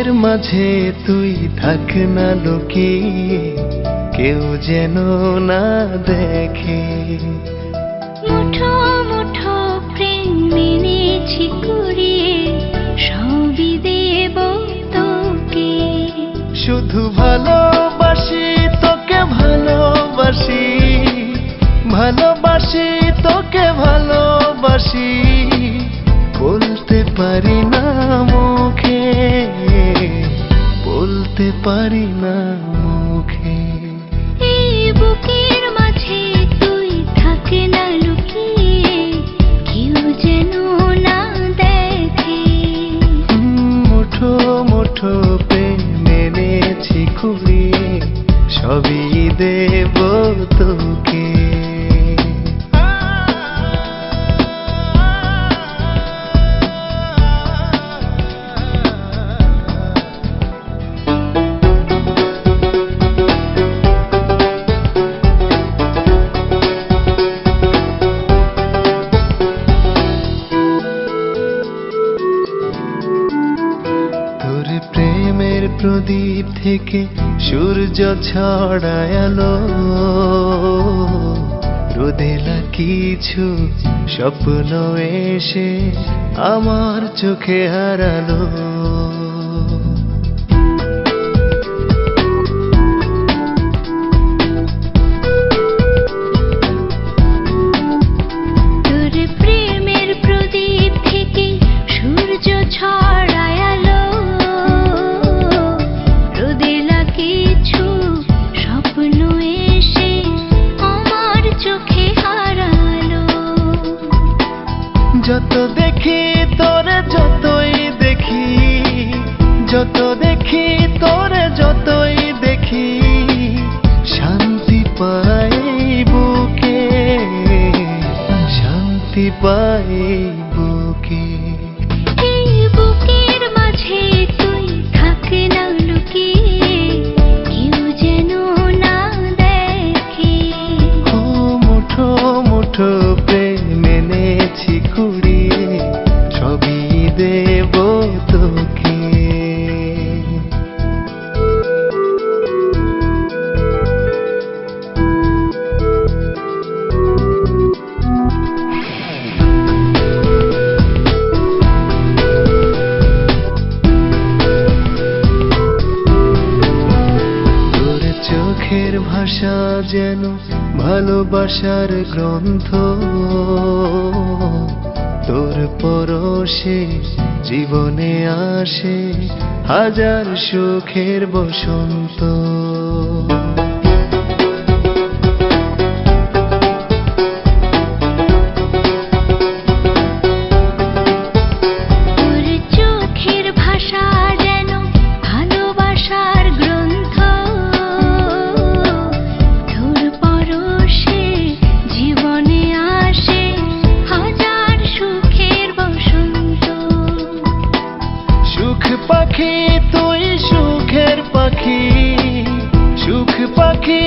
বুকের মাঝে তুই থাক না লুকিয়ে, কেউ যেন না দেখে। মুঠো মুঠো প্রেম মেনেছি কুড়িয়ে, সবই দেব তোকে। শুধু ভালোবাসি তোকে ভালোবাসি, ভালোবাসি তোকে ভালোবাসি, বলতে পারি না মুখে, বলতে পারি না মুখে। এই বুকের মাঝে তুই থাক না লুকিয়ে, কেউ যেন না দেখে। মুঠো মুঠো প্রেম মেনেছি কুড়িয়ে, সবই দেব তোকে। প্রেমের প্রদীপ থেকে সূর্য ছড়ায়ালো, রোদেলা কিছু স্বপ্ন এসে আমার চোখে হারালো। তোর প্রেমের প্রদীপ থেকে সূর্য ছড়ায়ালো, রোদেলা কিছু স্বপ্ন এসে আমার চোখে হারালো। যত দেখি তোরে যতই দেখি, যত দেখি তোরে যতই দেখি, শান্তি পাই বুকে, শান্তি পাই বুকে। এই বুকের মাঝে তুই থাক না লুকিয়ে, কেউ যেন না দেখে। ও মুঠো মুঠো প্রেম মেনেছি কুড়িয়ে, সবই দেব তোকে। চোখের ভাষা যেন ভালোবাসার গ্রন্থ, তোর পরশে জীবনে আসে হাজার সুখের বসন্ত। তোর চোখের ভাষা যেন ভালোবাসার গ্রন্থ, তোর পরশে জীবনে আসে হাজার সুখের বসন্ত। সুখ পাখি তুই সুখের পাখি, সুখ পাখি